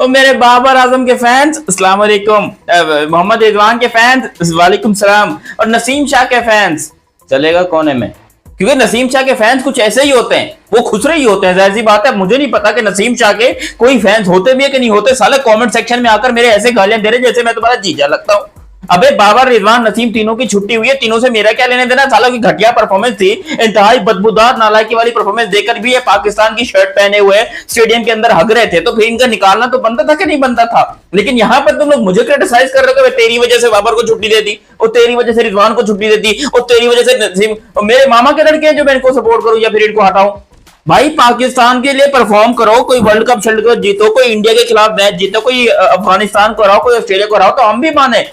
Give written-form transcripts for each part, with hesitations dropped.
और मेरे बाबर आजम के फैंस अस्सलाम वालेकुम, मोहम्मद रिजवान के फैंस वालेकुम सलाम, और नसीम शाह के फैंस चलेगा कोने में, क्योंकि नसीम शाह के फैंस कुछ ऐसे ही होते हैं, वो खुसरे ही होते हैं। जाहिर सी बात है, मुझे नहीं पता कि नसीम शाह के कोई फैंस होते भी है कि नहीं होते। साले कमेंट सेक्शन में आकर मेरे ऐसे गालियां दे रहे जैसे मैं तुम्हारा जीजा लगता हूं। अबे बाबर, रिजवान, नसीम तीनों की छुट्टी हुई है, तीनों से मेरा क्या लेने देना। सालों की घटिया परफॉर्मेंस थी, इंतहाई बदबूदार नालायकी वाली परफॉर्मेंस देकर भी ये पाकिस्तान की शर्ट पहने हुए स्टेडियम के अंदर हग रहे थे, तो फिर इनका निकालना तो बनता था कि नहीं बनता था। लेकिन यहां पर तुम लोग मुझे क्रिटिसाइज कर रहे हो कि तेरी वजह से बाबर को छुट्टी दे दी, और तेरी वजह से रिजवान को छुट्टी दे दी, और तेरी वजह से नसीम, और मेरे मामा के लड़के हैं जो मैं इनको सपोर्ट करूं या फिर इनको हटाऊं। भाई पाकिस्तान के लिए परफॉर्म करो, कोई वर्ल्ड कप शल्ड कप जीतो, कोई इंडिया के खिलाफ मैच जीतो, कोई अफगानिस्तान को हराओ, कोई ऑस्ट्रेलिया को हराओ, तो हम भी माने।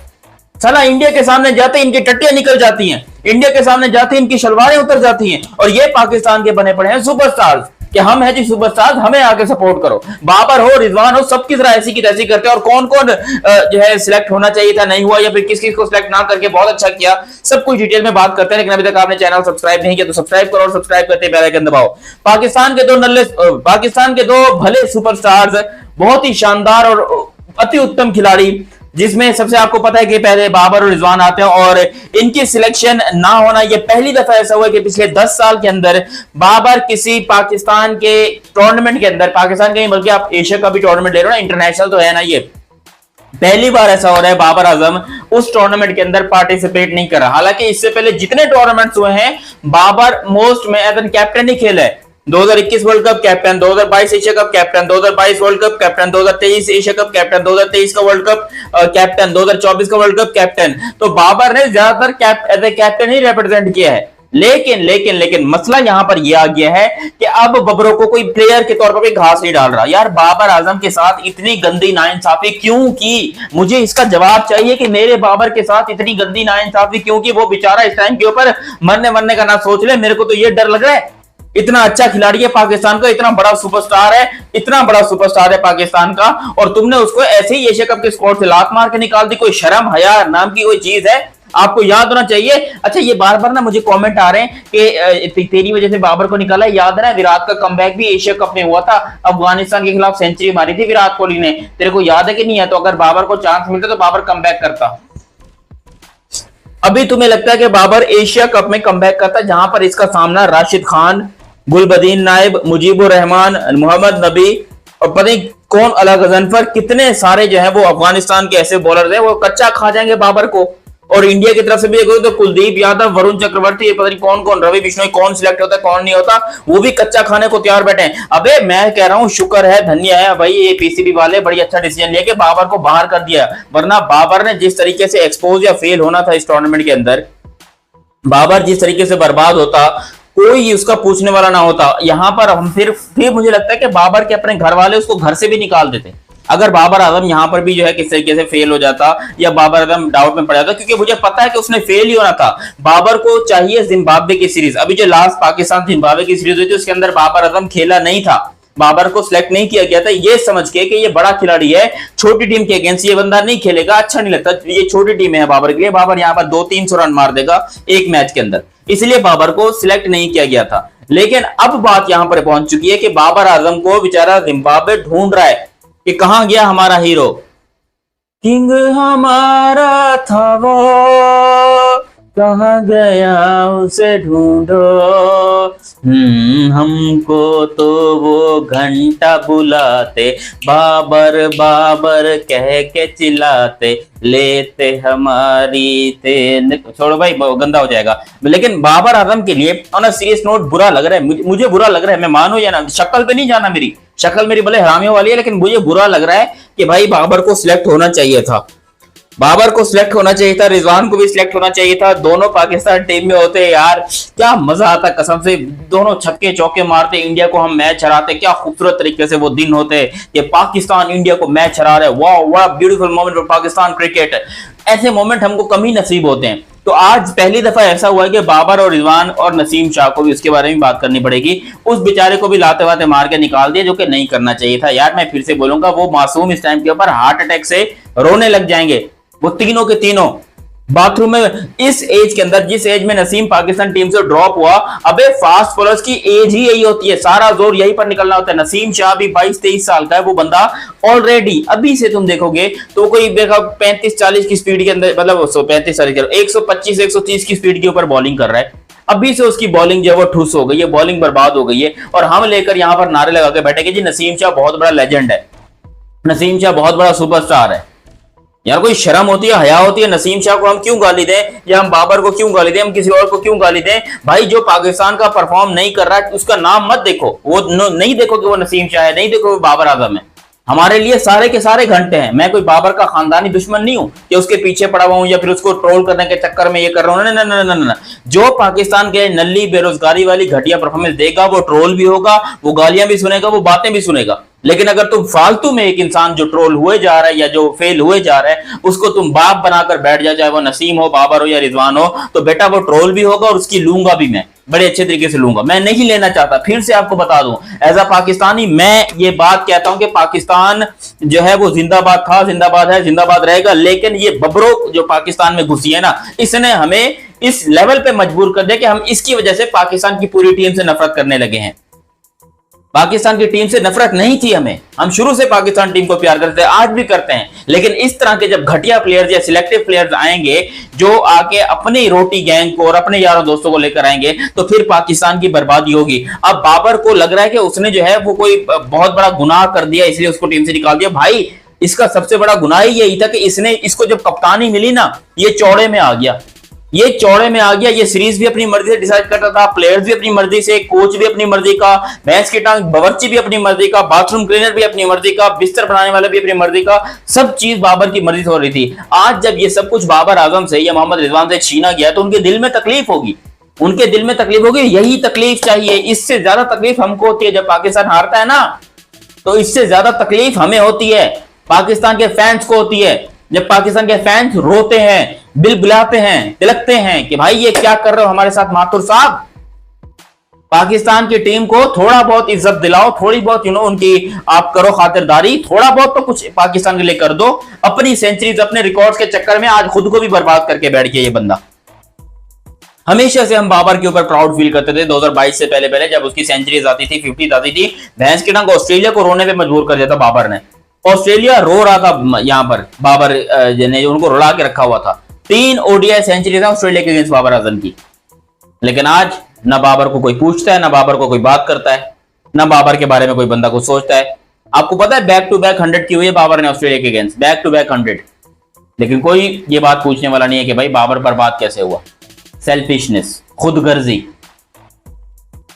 साला इंडिया के सामने जाते इनकी टट्टियां निकल जाती हैं, इंडिया के सामने जाते इनकी शलवारें उतर जाती हैं, और ये पाकिस्तान के बने पड़े हैं सुपरस्टार्स कि हम हैं जी सुपरस्टार्स, हमें आके सपोर्ट करो। बाबर हो, रिजवान हो, सबकी तरह ऐसी की तैसी करते हैं। और कौन कौन जो है सिलेक्ट होना चाहिए था, नहीं हुआ, या फिर किस किस को सिलेक्ट ना करके बहुत अच्छा किया, सब कुछ डिटेल में बात करते हैं। लेकिन अभी तक आपने चैनल सब्सक्राइब नहीं किया तो सब्सक्राइब करो, और सब्सक्राइब करते बेल आइकन दबाओ। पाकिस्तान के दो भले सुपरस्टार्स, बहुत ही शानदार और अति उत्तम खिलाड़ी, जिसमें सबसे आपको पता है कि पहले बाबर और रिजवान आते हैं, और इनकी सिलेक्शन ना होना ये पहली दफा ऐसा हुआ कि पिछले 10 साल के अंदर बाबर किसी पाकिस्तान के टूर्नामेंट के अंदर, पाकिस्तान के नहीं बल्कि आप एशिया का भी टूर्नामेंट ले रहे हो ना, इंटरनेशनल तो है ना, ये पहली बार ऐसा हो रहा है बाबर आजम उस टूर्नामेंट के अंदर पार्टिसिपेट नहीं कर रहा। हालांकि इससे पहले जितने टूर्नामेंट्स हुए हैं बाबर मोस्ट में एज एन कैप्टन ही खेला है। 2021 world cup captain, 2022 Asia cup captain, 2022 world cup captain, 2023 Asia cup captain, 2023 का वर्ल्ड कप कैप्टन, 2024 का वर्ल्ड कप कैप्टन। तो बाबर ने ज्यादातर एज ए कैप्टन ही रिप्रेजेंट किया है। लेकिन लेकिन लेकिन मसला यहां पर यह आ गया है कि अब बबरों को कोई प्लेयर के तौर पर भी घास नहीं डाल रहा। यार बाबर आजम के साथ इतनी गंदी नाइंसाफी क्यों की? मुझे इसका जवाब चाहिए कि मेरे बाबर के साथ इतनी गंदी नाइंसाफी क्यों की? वो बेचारा इस टाइम के ऊपर मरने का ना सोच ले। मेरे को तो ये डर लग रहा है, इतना अच्छा खिलाड़ी है पाकिस्तान का, इतना बड़ा सुपरस्टार है, इतना बड़ा सुपरस्टार है पाकिस्तान का, और तुमने उसको ऐसे ही एशिया कप के स्क्वाड से लात मार के निकाल दी। कोई शर्म हया नाम की कोई चीज है? आपको याद होना चाहिए। अच्छा, ये बार बार ना मुझे कमेंट आ रहे हैं कि तेरी वजह से बाबर को निकाला। याद है ना विराट का कमबैक भी एशिया कप में हुआ था, अफगानिस्तान के खिलाफ सेंचुरी मारी थी विराट कोहली ने। तेरे को याद है कि नहीं है? तो अगर बाबर को चांस मिलता तो बाबर कमबैक करता। अभी तुम्हें लगता है कि बाबर एशिया कप में कमबैक करता, जहां पर इसका सामना राशिद खान, गुलबदीन नाइब, मुजीबुर रहमान, मोहम्मद नबी और पता नहीं कौन, अलग अजनफर, कितने सारे जो है वो अफगानिस्तान के ऐसे बॉलर हैं, वो कच्चा खा जाएंगे बाबर को। और इंडिया की तरफ से भी देखो तो कुलदीप यादव, वरुण चक्रवर्ती, ये पता नहीं कौन कौन, रवि बिश्नोई, कौन सिलेक्ट होता है कौन नहीं होता, वो भी कच्चा खाने को तैयार बैठे हैं। अबे मैं कह रहा हूं शुक्र है, धन्य है भाई ये पीसीबी वाले, बड़ी अच्छा डिसीजन लिया कि बाबर को बाहर कर दिया। वरना बाबर ने जिस तरीके से एक्सपोज या फेल होना था इस टूर्नामेंट के अंदर, बाबर जिस तरीके से बर्बाद होता, कोई उसका पूछने वाला ना होता। यहां पर हम फिर मुझे लगता है कि बाबर के अपने घर वाले उसको घर से भी निकाल देते अगर बाबर आजम यहां पर भी जो है किस तरीके से फेल हो जाता, या बाबर आजम डाउट में पड़ जाता, क्योंकि मुझे पता है कि उसने फेल ही होना था। बाबर को चाहिए जिम्बाब्वे की सीरीज। अभी जो लास्ट पाकिस्तान जिम्बाब्वे की सीरीज हुई थी उसके अंदर बाबर आजम खेला नहीं था, बाबर को सिलेक्ट नहीं किया गया था, ये समझ के कि ये बड़ा खिलाड़ी है, छोटी टीम के अगेंस्ट ये बंदा नहीं खेलेगा, अच्छा नहीं लगता, ये छोटी टीम है बाबर के लिए, बाबर यहां पर 200-300 रन मार देगा एक मैच के अंदर, इसलिए बाबर को सिलेक्ट नहीं किया गया था। लेकिन अब बात यहां पर पहुंच चुकी है कि बाबर आजम को बेचारा जिम्बाब्वे ढूंढ रहा है कि कहां गया हमारा हीरो, किंग हमारा था वो, कहां गया उसे ढूंढो। हमको तो वो घंटा बुलाते, बाबर बाबर कह के चिल्लाते, लेते हमारी ते। छोड़ो भाई गंदा हो जाएगा। लेकिन बाबर आजम के लिए ऑन अ सीरियस नोट बुरा लग रहा है, मुझे बुरा लग रहा है, मैं मानो या ना, शक्ल पे नहीं जाना, मेरी शक्ल मेरी भले हरामियों वाली है, लेकिन मुझे बुरा लग रहा है कि भाई बाबर को सिलेक्ट होना चाहिए था, बाबर को सिलेक्ट होना चाहिए था, रिजवान को भी सिलेक्ट होना चाहिए था। दोनों पाकिस्तान टीम में होते यार, क्या मजा आता कसम से, दोनों छक्के चौके मारते, इंडिया को हम मैच हराते, क्या खूबसूरत तरीके से वो दिन होते कि पाकिस्तान इंडिया को मैच हरा रहे। वाह वाह, beautiful moment for Pakistan cricket. ऐसे मोमेंट हमको कम ही नसीब होते हैं। तो आज पहली दफा ऐसा हुआ है कि बाबर और रिजवान और नसीम शाह को भी उसके बारे में बात करनी पड़ेगी। उस बेचारे को भी लाते वाते मार के निकाल दिया, जो कि नहीं करना चाहिए था यार। मैं फिर से बोलूंगा, वो मासूम इस टाइम के ऊपर हार्ट अटैक से रोने लग जाएंगे, वो तीनों के तीनों। बाथरूम में इस एज के अंदर, जिस एज में नसीम पाकिस्तान टीम से ड्रॉप हुआ, अबे फास्ट बॉलर्स की एज ही यही होती है, सारा जोर यही पर निकलना होता है। नसीम शाह भी 22-23 साल का है, वो बंदा ऑलरेडी अभी से तुम देखोगे तो कोई देखा 35-40 की स्पीड के अंदर, मतलब 35-40 125-130 की स्पीड के ऊपर बॉलिंग कर रहा है। अभी से उसकी बॉलिंग जो है वो ठुस हो गई है, बॉलिंग बर्बाद हो गई है, और हम लेकर यहां पर नारे लगा के बैठे कि जी नसीम शाह बहुत बड़ा लेजेंड है, नसीम शाह बहुत बड़ा सुपरस्टार है। यार कोई शर्म होती है, हया होती है? नसीम शाह को हम क्यों गाली दें, या हम बाबर को क्यों गाली दें, हम किसी और को क्यों गाली दें? भाई जो पाकिस्तान का परफॉर्म नहीं कर रहा है उसका नाम मत देखो, वो नहीं देखो कि वो नसीम शाह है, नहीं देखो वो बाबर आजम है। हमारे लिए सारे के सारे घंटे हैं। मैं कोई बाबर का खानदानी दुश्मन नहीं हूं कि उसके पीछे पड़ा हुआ हूं या फिर उसको ट्रोल करने के चक्कर में ये कर रहा हूं। ना। जो पाकिस्तान के नल्ली बेरोजगारी वाली घटिया परफॉर्मेंस देगा वो ट्रोल भी होगा, वो गालियां भी सुनेगा, वो बातें भी सुनेगा। लेकिन अगर तुम फालतू में एक इंसान जो ट्रोल हुए जा रहा है या जो फेल हुए जा रहा है उसको तुम बाप बनाकर बैठ जाए, चाहे वो नसीम हो, बाबर हो या रिजवान हो, तो बेटा वो ट्रोल भी होगा और उसकी लूंगा भी, मैं बड़े अच्छे तरीके से लूंगा। मैं नहीं लेना चाहता, फिर से आपको बता दूं, एज अ पाकिस्तानी मैं ये बात कहता हूं कि पाकिस्तान जो है वो जिंदाबाद था, जिंदाबाद है, जिंदाबाद रहेगा। लेकिन ये बबरो जो पाकिस्तान में घुसी है ना, इसने हमें इस लेवल पे मजबूर कर दिया कि हम इसकी वजह से पाकिस्तान की पूरी टीम से नफरत करने लगे हैं। पाकिस्तान की टीम से नफरत नहीं थी हमें, हम शुरू से पाकिस्तान टीम को प्यार करते हैं, आज भी करते हैं। लेकिन इस तरह के जब घटिया प्लेयर्स या सिलेक्टिव प्लेयर्स आएंगे जो आके अपनी रोटी गैंग को और अपने यारों दोस्तों को लेकर आएंगे, तो फिर पाकिस्तान की बर्बादी होगी। अब बाबर को लग रहा है कि उसने जो है वो कोई बहुत बड़ा गुनाह कर दिया इसलिए उसको टीम से निकाल दिया। भाई इसका सबसे बड़ा गुनाह ही यही था कि इसको जब कप्तानी मिली ना, ये चौड़े में आ गया, ये चौड़े में आ गया। ये सीरीज भी अपनी मर्जी से डिसाइड करता था, प्लेयर्स भी अपनी मर्जी से, कोच भी अपनी मर्जी का, भैंस की टांग बावर्ची भी अपनी मर्जी का, बाथरूम क्लीनर भी अपनी मर्जी का, बिस्तर बनाने वाला भी अपनी मर्जी का, सब चीज बाबर की मर्जी से हो रही थी। आज जब ये सब कुछ बाबर आजम से या मोहम्मद रिजवान से छीना गया तो उनके दिल में तकलीफ होगी, उनके दिल में तकलीफ होगी। यही तकलीफ चाहिए, इससे ज्यादा तकलीफ हमको होती है जब पाकिस्तान हारता है ना, तो इससे ज्यादा तकलीफ हमें होती है, पाकिस्तान के फैंस को होती है। जब पाकिस्तान के फैंस रोते हैं, बिलबिलाते हैं, तिलकते हैं कि भाई ये क्या कर रहे हो हमारे साथ माथुर साहब। पाकिस्तान की टीम को थोड़ा बहुत इज्जत दिलाओ, थोड़ी बहुत उनकी आप करो खातिरदारी, थोड़ा बहुत तो कुछ पाकिस्तान के लिए कर दो। अपनी सेंचुरीज, अपने रिकॉर्ड्स के चक्कर में आज खुद को भी बर्बाद करके बैठ गया ये बंदा। हमेशा से हम बाबर के ऊपर प्राउड फील करते थे। 2022 से पहले जब उसकी सेंचुरीज आती थी, 50 आती थी, भैंस की टांग ऑस्ट्रेलिया को रोने पे मजबूर कर दिया था बाबर ने। ऑस्ट्रेलिया रो रहा था यहां पर, बाबर ने उनको रुला के रखा हुआ था। 3 ओडीआई सेंचुरीज ऑस्ट्रेलिया के अगेंस्ट बाबर आजम की। लेकिन आज ना बाबर को कोई पूछता है, ना बाबर को कोई बात करता है, ना बाबर के बारे में कोई बंदा कुछ सोचता है। आपको पता है बैक टू बैक 100 की हुई है बाबर ने ऑस्ट्रेलिया के अगेंस्ट, बैक टू बैक 100। लेकिन कोई ये बात पूछने वाला नहीं है कि भाई बाबर बर्बाद कैसे हुआ। सेल्फिशनेस, खुदगर्जी,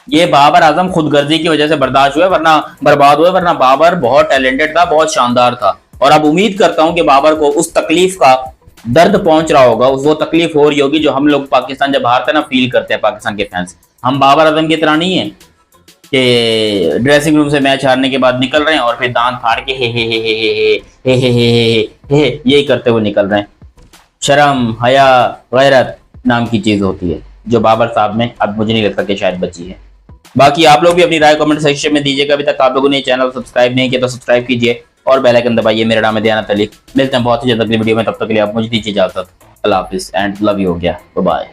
ये बाबर आजम खुदगर्जी की वजह से बर्दाश्त हुआ, वरना बर्बाद हुआ। वरना बाबर बहुत टैलेंटेड था, बहुत शानदार था। और अब उम्मीद करता हूं कि बाबर को उस तकलीफ का दर्द पहुंच रहा होगा, वो तकलीफ हो रही होगी जो हम लोग पाकिस्तान जब हारते हैं ना फील करते हैं पाकिस्तान के फैंस। हम बाबर आजम की तरह नहीं है कि ड्रेसिंग रूम से मैच हारने के बाद निकल रहे हैं और फिर दांत फाड़ के हे यही करते हुए निकल रहे हैं। शर्म, हया, गैरत नाम की चीज होती है जो बाबर साहब में अब मुझे नहीं लगता कि शायद बची है। बाकी आप लोग भी अपनी राय कमेंट सेक्शन में दीजिएगा। अभी तक आप लोगों ने चैनल सब्सक्राइब नहीं किया तो सब्सक्राइब कीजिए और बेल आइकन दबाइए। मेरा नाम है दयानत अली। मिलते हैं बहुत ही जल्द अगली वीडियो में, तब तक के लिए आप मुझे दीजिए इजाजत। अल्लाह हाफिज एंड लव यू हो गया, बाय।